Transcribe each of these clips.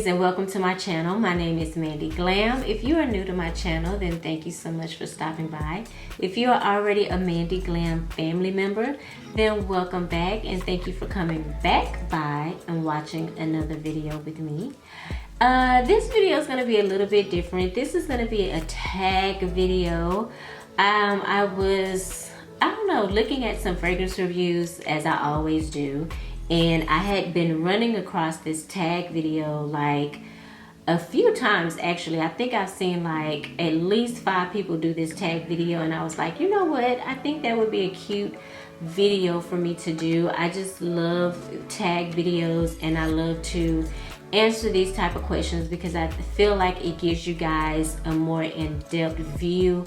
ladies, and welcome to my channel. My name is Mandy Glam. If you are new to my channel, then thank you so much for stopping by. If you are already a Mandy Glam family member, then welcome back and thank you for coming back by and watching another video with me. This video is going to be a little bit different. This is going to be a tag video. I don't know, looking at some fragrance reviews as I always do, and I had been running across this tag video like a few times actually. I think I've seen like at least 5 people do this tag video, and I was like, you know what, I think that would be a cute video for me to do. I just love tag videos and I love to answer these type of questions because I feel like it gives you guys a more in-depth view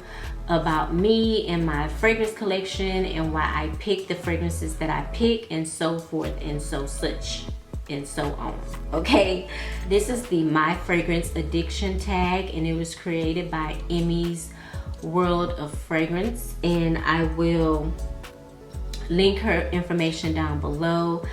about me and my fragrance collection and why I pick the fragrances that I pick and so forth and so such and so on. Okay, this is the My Fragrance Addiction tag, and it was created by Emmy's World of Fragrance, and I will link her information down below.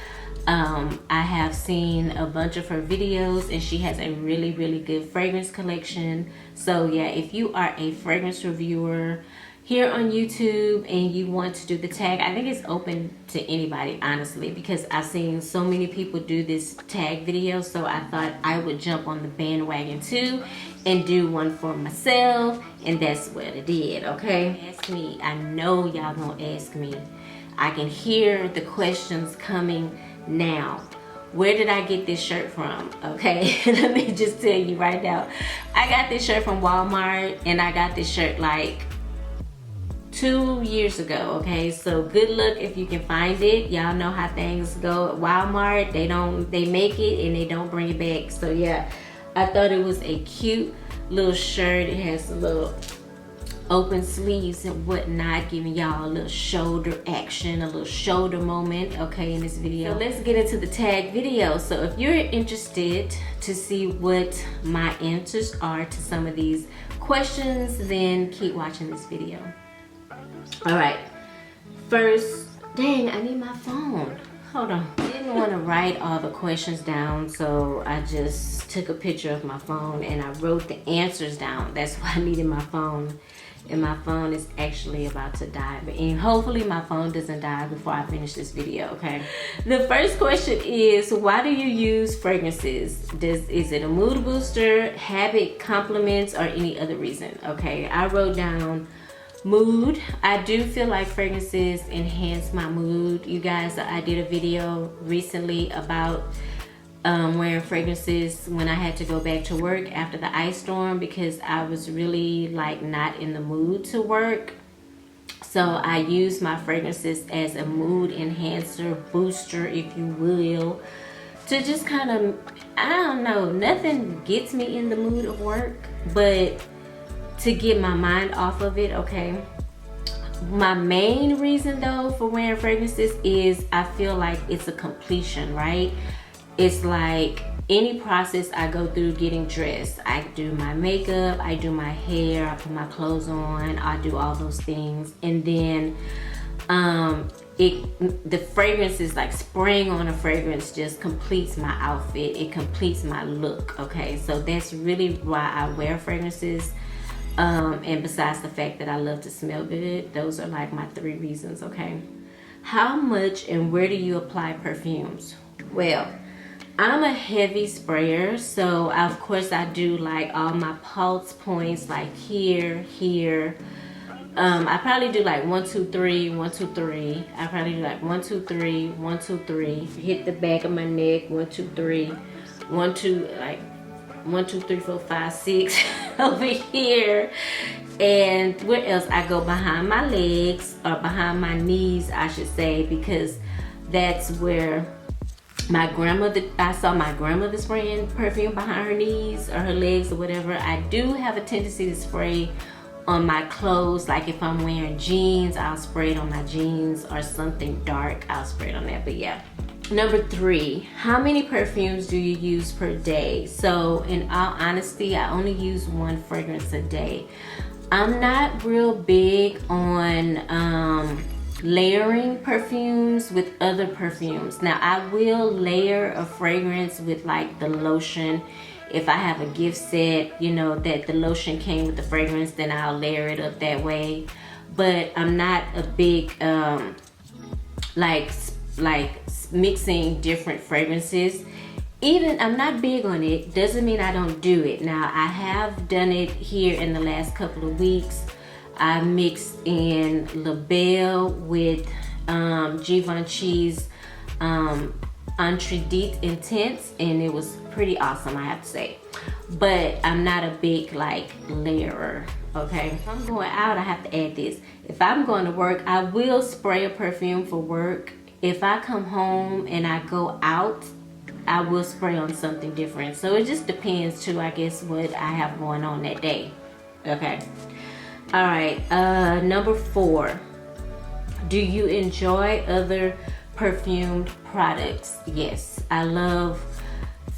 I have seen a bunch of her videos and she has a really good fragrance collection. So yeah, if you are a fragrance reviewer here on YouTube and you want to do the tag, I think it's open to anybody, honestly, because I've seen so many people do this tag video, so I thought I would jump on the bandwagon too and do one for myself, and that's what I did. Okay, ask me. I know y'all gonna ask me. I can hear the questions coming now. Where did I get this shirt from? Okay, let me just tell you right now. I got this shirt from Walmart, and I got this shirt like 2 years ago. Okay, so good luck if you can find it. Y'all know how things go at Walmart. They make it and they don't bring it back. So yeah, I thought it was a cute little shirt. It has a little open sleeves and whatnot, giving y'all a little shoulder action, a little shoulder moment, okay, in this video. So let's get into the tag video. So if you're interested to see what my answers are to some of these questions, then keep watching this video. All right, first, dang, I need my phone. Hold on. I didn't want to write all the questions down, so I just took a picture of my phone and I wrote the answers down. That's why I needed my phone. And my phone is actually about to die, and hopefully my phone doesn't die before I finish this video. Okay, the first question is, why do you use fragrances? Is it a mood booster, habit, compliments, or any other reason? Okay, I wrote down mood. I do feel like fragrances enhance my mood. You guys, I did a video recently about wearing fragrances when I had to go back to work after the ice storm because I was really like not in the mood to work. So I use my fragrances as a mood enhancer, booster, if you will, to just kind of, I don't know, nothing gets me in the mood of work, but to get my mind off of it. Okay, my main reason though for wearing fragrances is I feel like it's a completion, right? It's like any process I go through getting dressed. I do my makeup, I do my hair, I put my clothes on, I do all those things, and then the fragrance is like spraying on a fragrance just completes my outfit. It completes my look. Okay, so that's really why I wear fragrances. And besides the fact that I love to smell good, those are like my 3 reasons. Okay, how much and where do you apply perfumes? Well, I'm a heavy sprayer, so of course I do like all my pulse points, like here. I probably do like 1 2 3 1 2 3. I probably do like 1 2 3 1 2 3. Hit the back of my neck, 1 2 3 1 2, like 1 2 3 4 5 6 over here. And where else? I go behind my legs, or behind my knees I should say, because that's where my grandmother, I saw my grandmother spraying perfume behind her knees or her legs or whatever. I do have a tendency to spray on my clothes, like if I'm wearing jeans, I'll spray it on my jeans, or something dark, I'll spray it on that. But yeah. Number 3, how many perfumes do you use per day? So in all honesty, I only use 1 fragrance a day. I'm not real big on layering perfumes with other perfumes. Now I will layer a fragrance with like the lotion If I have a gift set, you know, that the lotion came with the fragrance, then I'll layer it up that way. But I'm not a big like mixing different fragrances. Even I'm not big on it, doesn't mean I don't do it. Now I have done it here in the last couple of weeks. I mixed in La Belle with Givenchy's Untitled Intense, and it was pretty awesome, I have to say. But I'm not a big like layerer. Okay, if I'm going out, I have to add this. If I'm going to work, I will spray a perfume for work. If I come home and I go out, I will spray on something different. So it just depends too, I guess, what I have going on that day. Okay. All right. Number 4. Do you enjoy other perfumed products? Yes, I love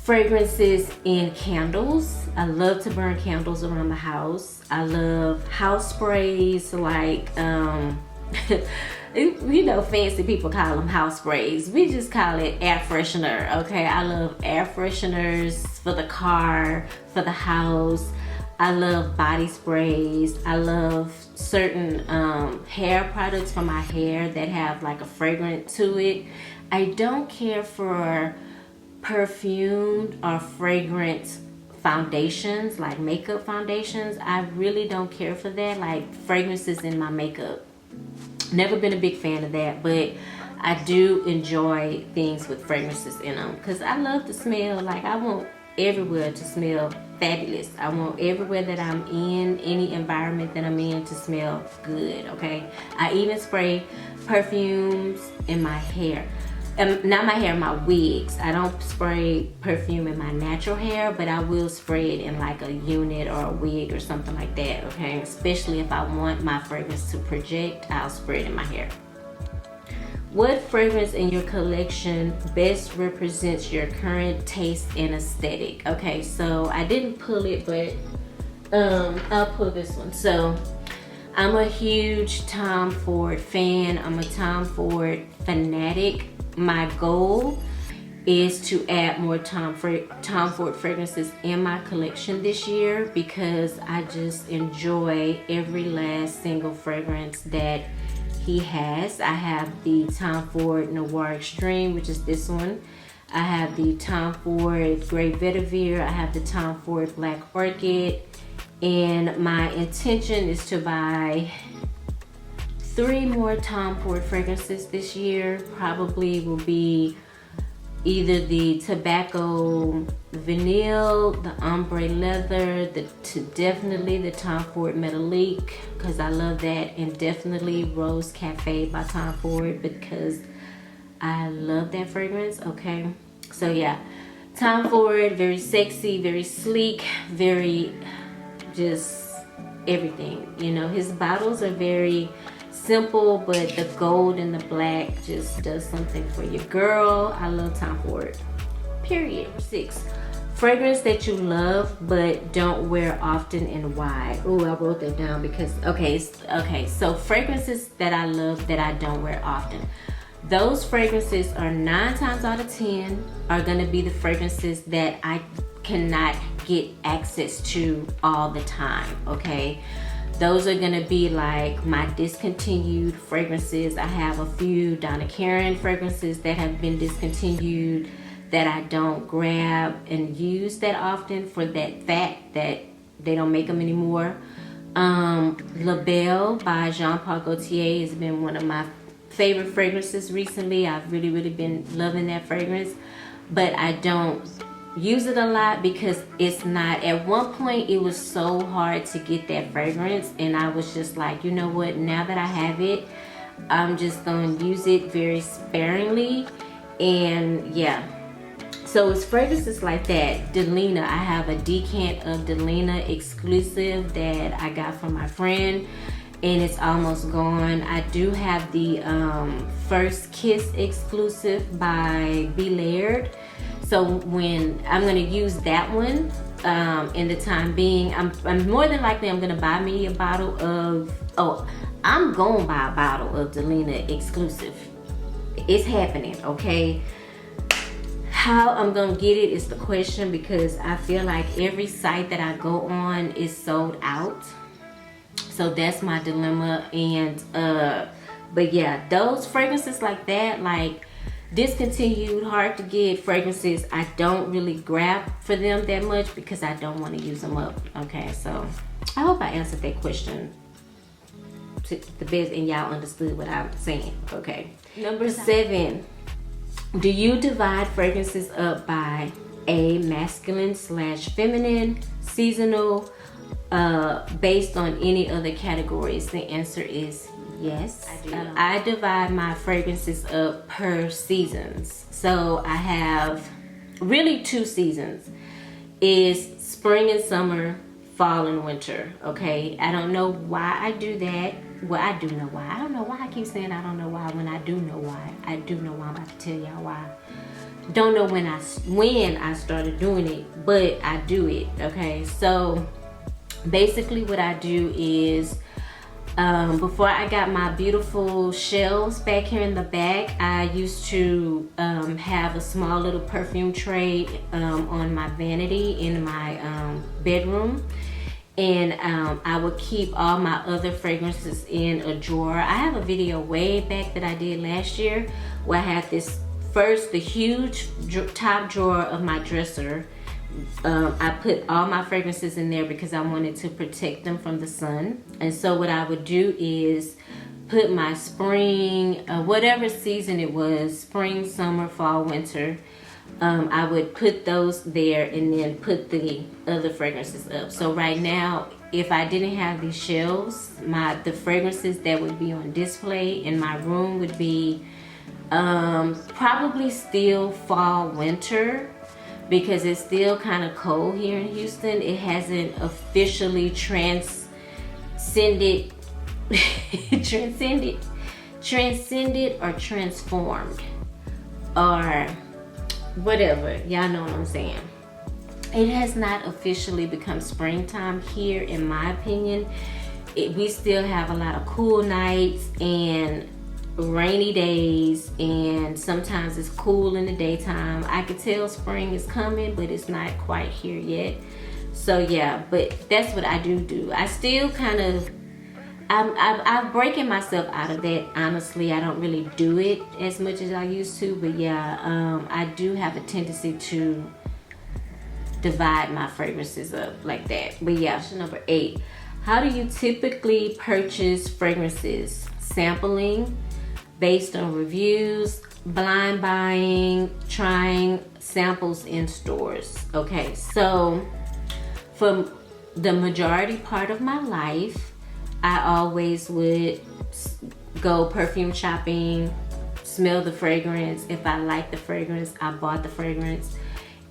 fragrances in candles. I love to burn candles around the house. I love house sprays, like you know, fancy people call them house sprays. We just call it air freshener. Okay, I love air fresheners for the car, for the house. I love body sprays. I love certain hair products for my hair that have like a fragrance to it. I don't care for perfumed or fragrance foundations, like makeup foundations. I really don't care for that, like fragrances in my makeup. Never been a big fan of that, but I do enjoy things with fragrances in them because I love to smell. Like, I want everywhere to smell fabulous. I want everywhere that I'm in, any environment that I'm in, to smell good. Okay, I even spray perfumes in my hair. Not my hair, my wigs. I don't spray perfume in my natural hair, but I will spray it in like a unit or a wig or something like that, okay? Especially if I want my fragrance to project, I'll spray it in my hair. What fragrance in your collection best represents your current taste and aesthetic? Okay, so I didn't pull it, but I'll pull this one. So I'm a huge Tom Ford fan. I'm a Tom Ford fanatic. My goal is to add more Tom Ford fragrances in my collection this year because I just enjoy every last single fragrance that he has. I have the Tom Ford Noir Extreme, which is this one. I have the Tom Ford Grey Vetiver. I have the Tom Ford Black Orchid. And my intention is to buy 3 more Tom Ford fragrances this year. Probably will be either the Tobacco Vanille, the Ombre Leather, definitely the Tom Ford Metallique, because I love that, and definitely Rose Cafe by Tom Ford because I love that fragrance. Okay, so yeah, Tom Ford, very sexy, very sleek, very just everything. You know, his bottles are very simple, but the gold and the black just does something for you. Girl, I love Tom Ford. Period. 6. Fragrance that you love but don't wear often and why? Oh, I wrote that down because, okay, so fragrances that I love that I don't wear often. Those fragrances are 9 times out of 10 are gonna be the fragrances that I cannot get access to all the time, okay? Those are gonna be like my discontinued fragrances. I have a few Donna Karan fragrances that have been discontinued that I don't grab and use that often for that fact that they don't make them anymore. La Belle by Jean Paul Gaultier has been one of my favorite fragrances recently. I've really been loving that fragrance, but I don't use it a lot because it's not, at one point it was so hard to get that fragrance, and I was just like, you know what, now that I have it, I'm just gonna use it very sparingly. And yeah, so it's fragrances like that. Delina, I have a decant of Delina exclusive that I got from my friend, and it's almost gone. I do have the First Kiss exclusive by B. Laird. So when I'm gonna use that one in the time being, I'm more than likely I'm gonna buy me a bottle of, I'm gonna buy a bottle of Delina exclusive. It's happening, okay? how I'm gonna get it is the question, because I feel like every site that I go on is sold out. So that's my dilemma. And but yeah, those fragrances like that, like discontinued, hard to get fragrances, I don't really grab for them that much because I don't want to use them up. Okay, so I hope I answered that question to the best and y'all understood what I'm saying. Okay, number 7, do you divide fragrances up by a masculine/feminine, seasonal, based on any other categories? The answer is yes, I do. I divide my fragrances up per seasons. So I have really 2 seasons. Is spring and summer, fall and winter. Okay, I don't know why I do that. Well, I do know why. I don't know why I keep saying I don't know why when I do know why. I do know why. I'm about to tell y'all why. Don't know when I started doing it, but I do it. Okay, so basically what I do is, before I got my beautiful shelves back here in the back, I used to have a small little perfume tray on my vanity in my bedroom. And I would keep all my other fragrances in a drawer. I have a video way back that I did last year where I had this the huge top drawer of my dresser. I put all my fragrances in there because I wanted to protect them from the sun. And so what I would do is put my spring, whatever season it was, spring, summer, fall, winter, I would put those there and then put the other fragrances up. So right now, if I didn't have these shelves, the fragrances that would be on display in my room would be probably still fall, winter, because it's still kind of cold here in Houston. It hasn't officially transcended or transformed or whatever. Y'all know what I'm saying. It has not officially become springtime here, in my opinion. We still have a lot of cool nights and rainy days, and sometimes it's cool in the daytime. I could tell spring is coming, but it's not quite here yet. So yeah, but that's what I do. I still kind of, I'm breaking myself out of that. Honestly, I don't really do it as much as I used to, but yeah, I do have a tendency to divide my fragrances up like that. But yeah, number 8, how do you typically purchase fragrances? Sampling, based on reviews, blind buying, trying samples in stores. Okay, so for the majority part of my life, I always would go perfume shopping, smell the fragrance. If I liked the fragrance, I bought the fragrance.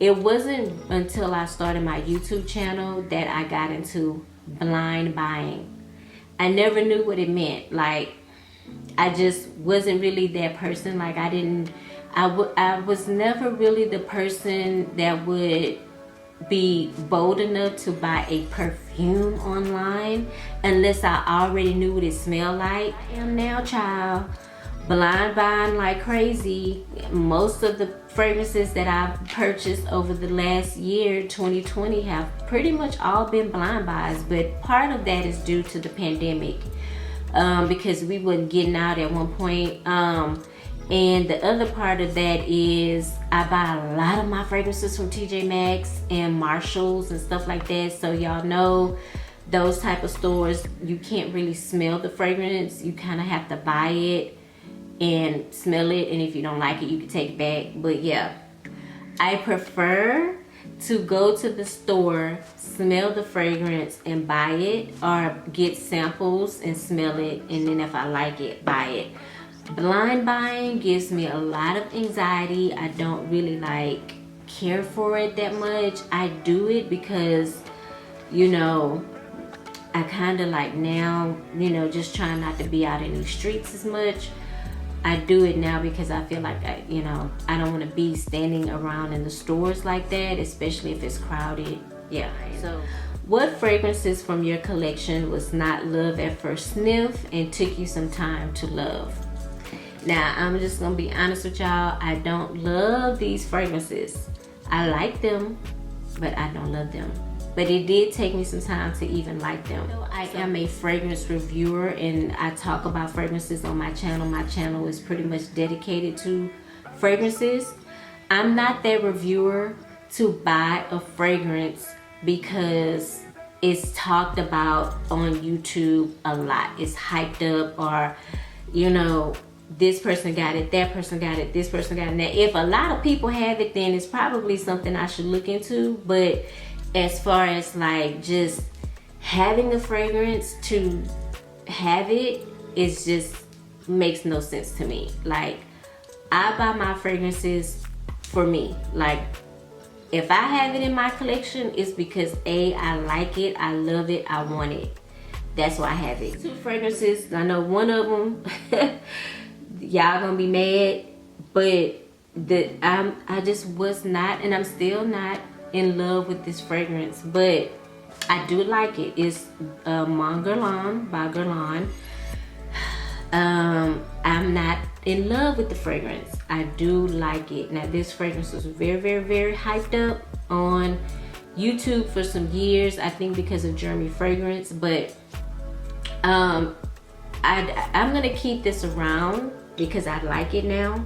It wasn't until I started my YouTube channel that I got into blind buying. I never knew what it meant. Like, I just wasn't really that person. Like, I was never really the person that would be bold enough to buy a perfume online unless I already knew what it smelled like. I am now, child, blind buying like crazy. Most of the fragrances that I've purchased over the last year, 2020, have pretty much all been blind buys, but part of that is due to the pandemic, because we weren't getting out at one point. And the other part of that is I buy a lot of my fragrances from TJ Maxx and Marshalls and stuff like that. So y'all know those type of stores, you can't really smell the fragrance. You kind of have to buy it and smell it. And if you don't like it, you can take it back. But yeah, I prefer to go to the store, smell the fragrance and buy it, or get samples and smell it. And then if I like it, buy it. Blind buying gives me a lot of anxiety. I don't really care for it that much. I do it because, I kind of now, just trying not to be out in these streets as much. I do it now because I feel like I don't want to be standing around in the stores like that, especially if it's crowded. Yeah. So, what fragrances from your collection was not love at first sniff and took you some time to love? Now, I'm just gonna be honest with y'all. I don't love these fragrances. I like them, but I don't love them. But it did take me some time to even like them. I am a fragrance reviewer, and I talk about fragrances on my channel. My channel is pretty much dedicated to fragrances. I'm not that reviewer to buy a fragrance because it's talked about on YouTube a lot. It's hyped up, or you know, this person got it, that person got it, this person got it. Now, if a lot of people have it, then it's probably something I should look into. But as far as like just having a fragrance to have it, it's just makes no sense to me. Like, I buy my fragrances for me. Like, if I have it in my collection, it's because A, I like it, I love it, I want it. That's why I have it. 2 fragrances. I know one of them y'all gonna be mad, but I just was not, and I'm still not in love with this fragrance, but I do like it. It's Mon Guerlain by Guerlain. I'm not in love with the fragrance. I do like it. Now, this fragrance was very, very, very hyped up on YouTube for some years, I think because of Jeremy Fragrance, but I'm gonna keep this around because I like it now.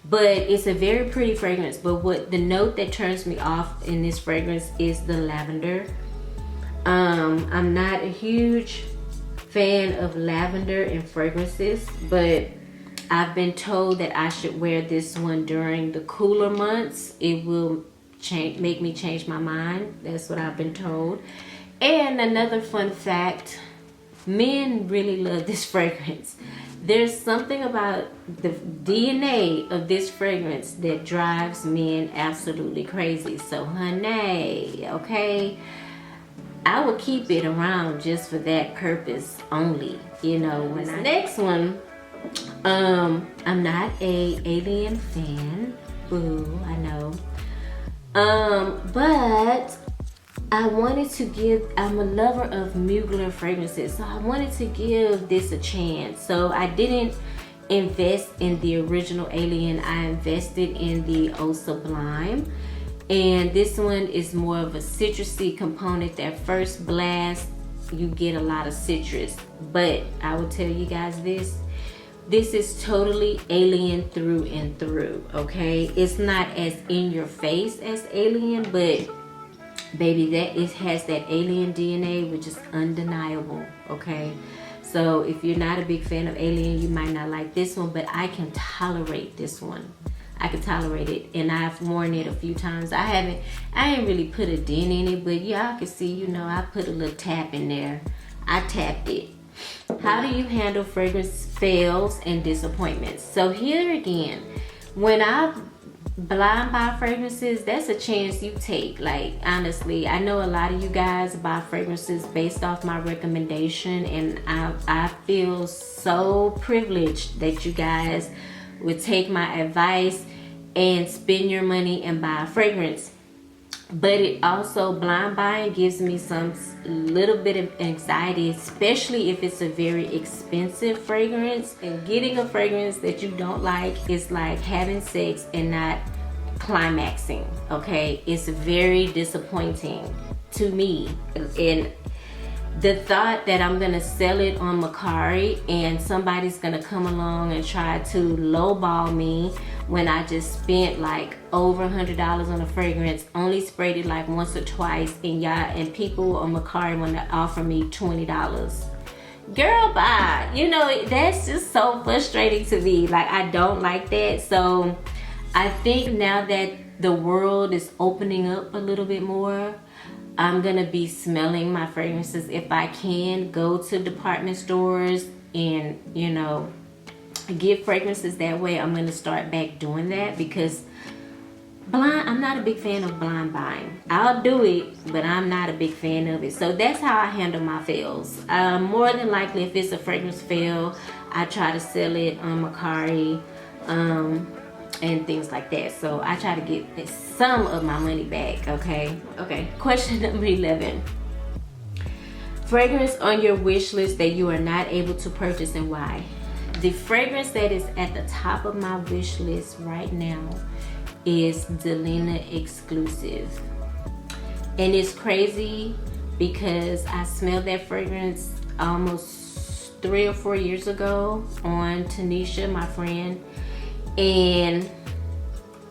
But it's a very pretty fragrance. But what the note that turns me off in this fragrance is the lavender. I'm not a huge fan of lavender in fragrances, but I've been told that I should wear this one during the cooler months. It will make me change my mind. That's what I've been told. And another fun fact, men really love this fragrance. There's something about the DNA of this fragrance that drives men absolutely crazy. So honey, okay, I will keep it around just for that purpose only. You know, this next one, I'm not a Alien fan. Boo, I know. But I wanted to give, I'm a lover of Mugler fragrances, so I wanted to give this a chance. So I didn't invest in the original Alien, I invested in the Eau Sublime. And this one is more of a citrusy component. That first blast, you get a lot of citrus. But I will tell you guys this is totally Alien through and through, okay? It's not as in your face as Alien, but baby, it has that Alien DNA, which is undeniable, okay? So if you're not a big fan of Alien, you might not like this one, but I can tolerate this one. I can tolerate it, and I've worn it a few times. I ain't really put a dent in it, but y'all can see, you know, I put a little tap in there. I tapped it. How do you handle fragrance fails and disappointments? So here again, when I blind buy fragrances, that's a chance you take. Like, honestly, I know a lot of you guys buy fragrances based off my recommendation, and I feel so privileged that you guys would take my advice and spend your money and buy a fragrance. But it also, blind buying gives me some little bit of anxiety, especially if it's a very expensive fragrance. And getting a fragrance that you don't like is like having sex and not climaxing, okay? It's very disappointing to me. And the thought that I'm gonna sell it on Mercari and somebody's gonna come along and try to lowball me when I just spent like over $100 on a fragrance, only sprayed it like once or twice, and people on Mercari wanna offer me $20. Girl, bye. You know, that's just so frustrating to me. Like, I don't like that. So I think now that the world is opening up a little bit more, I'm gonna be smelling my fragrances. If I can, go to department stores and, you know, get fragrances that way. I'm gonna start back doing that, because I'm not a big fan of blind buying. I'll do it, but I'm not a big fan of it. So that's how I handle my fails. More than likely, if it's a fragrance fail, I try to sell it on Mercari, and things like that. So I try to get some of my money back, okay? Okay, question number 11. Fragrance on your wish list that you are not able to purchase, and why? the fragrance that is at the top of my wish list right now is Delina Exclusive. And it's crazy because I smelled that fragrance almost 3 or 4 years ago on Tanisha, my friend, and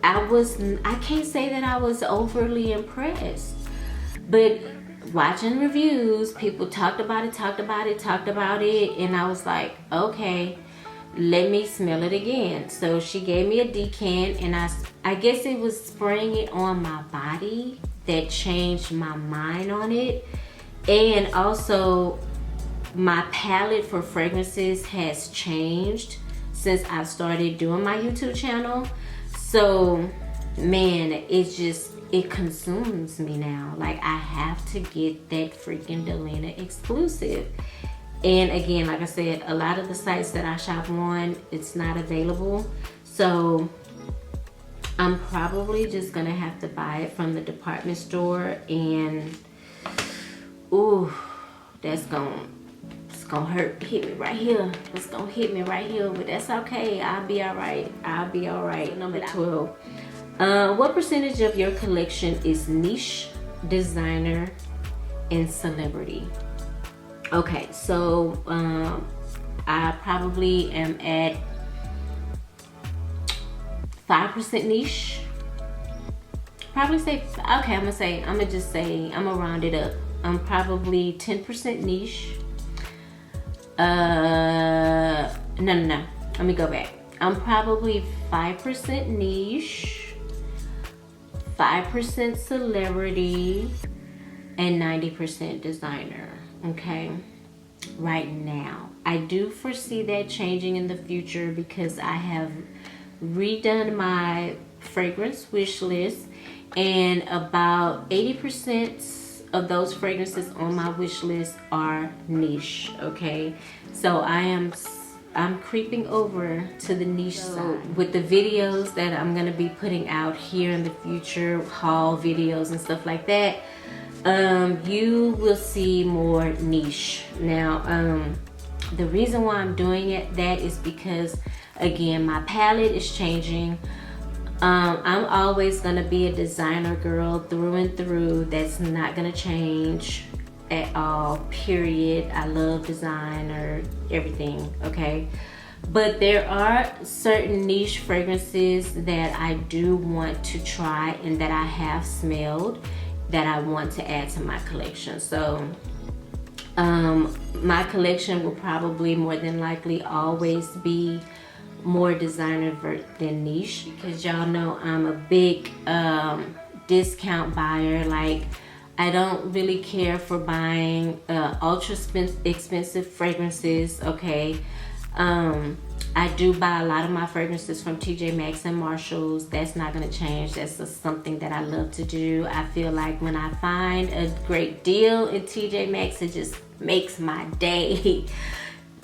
I can't say that I was overly impressed, but watching reviews, people talked about it, and I was like, okay, let me smell it again. So she gave me a decant, and I guess it was spraying it on my body that changed my mind on it. And also my palette for fragrances has changed since I started doing my YouTube channel. So man, it consumes me now. Like, I have to get that freaking Delina Exclusive. And again, like I said, a lot of the sites that I shop on, it's not available. So I'm probably just gonna have to buy it from the department store, and ooh, it's gonna hit me right here. It's gonna hit me right here, but that's okay. I'll be all right. Number 12. What percentage of your collection is niche, designer, and celebrity? Okay, so I probably am at 5% niche. Probably say, okay, I'm gonna round it up. I'm probably 10% niche. No. Let me go back. I'm probably 5% niche, 5% celebrity, and 90% designer. Okay, right now. I do foresee that changing in the future because I have redone my fragrance wish list, and about 80% of those fragrances on my wish list are niche. Okay, so I'm creeping over to the niche side with the videos that I'm gonna be putting out here in the future, haul videos and stuff like that. You will see more niche. Now, the reason why I'm doing that is because, again, my palette is changing. I'm always gonna be a designer girl through and through. That's not gonna change at all, period. I love designer, everything, okay? But there are certain niche fragrances that I do want to try and that I have smelled that I want to add to my collection. So my collection will probably more than likely always be more designer than niche, because y'all know I'm a big discount buyer. Like, I don't really care for buying ultra expensive fragrances, okay? I do buy a lot of my fragrances from TJ Maxx and Marshalls. That's not gonna change. That's just something that I love to do. I feel like when I find a great deal in TJ Maxx, it just makes my day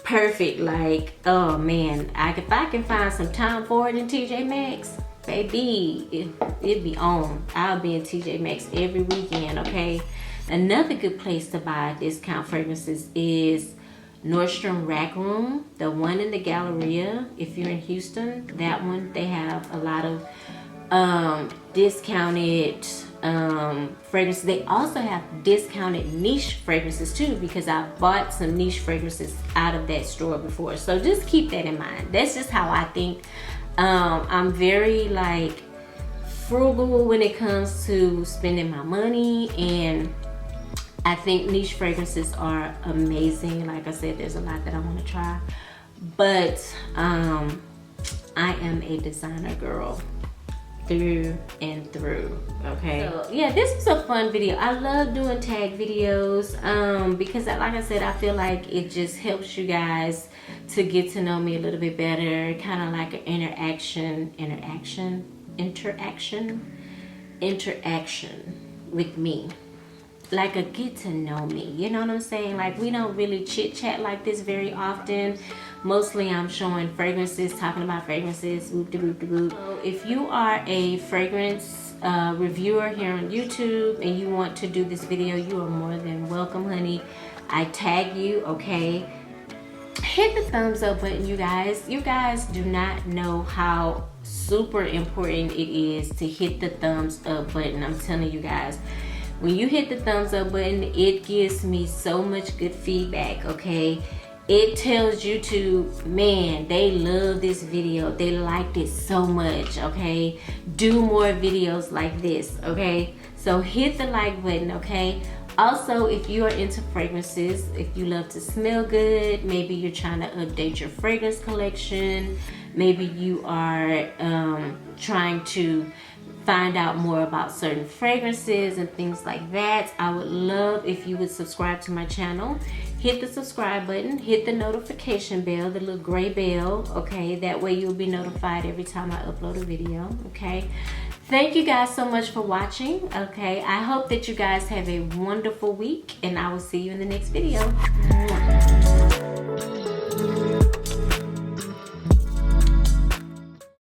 perfect. Like, oh man, if I can find some Tom Ford in TJ Maxx, baby, it'd be on. I'll be in TJ Maxx every weekend, okay? Another good place to buy discount fragrances is Nordstrom Rack Room, the one in the Galleria. If you're in Houston, that one, they have a lot of discounted fragrances. They also have discounted niche fragrances too, because I bought some niche fragrances out of that store before. So just keep that in mind. That's just how I think. I'm very like frugal when it comes to spending my money, and I think niche fragrances are amazing. Like I said, there's a lot that I want to try, but I am a designer girl through and through, okay? So yeah, this was a fun video. I love doing tag videos because, like I said, I feel like it just helps you guys to get to know me a little bit better, kind of like an interaction with me. Like a get to know me, you know what I'm saying? Like, we don't really chit chat like this very often. Mostly I'm showing fragrances, talking about fragrances, whoop de whoop de whoop. So if you are a fragrance reviewer here on YouTube and you want to do this video, you are more than welcome, honey. I tag you, okay? hit the thumbs up button, you guys. You guys do not know how super important it is to hit the thumbs up button. I'm telling you guys, when you hit the thumbs up button, it gives me so much good feedback, okay? It tells YouTube, man, they love this video, they liked it so much, okay? Do more videos like this, okay? So hit the like button, okay? Also, if you are into fragrances, if you love to smell good, maybe you're trying to update your fragrance collection, maybe you are trying to find out more about certain fragrances and things like that, I would love if you would subscribe to my channel. Hit the subscribe button, hit the notification bell, the little gray bell, okay? That way you'll be notified every time I upload a video, okay? Thank you guys so much for watching, okay? I hope that you guys have a wonderful week, and I will see you in the next video.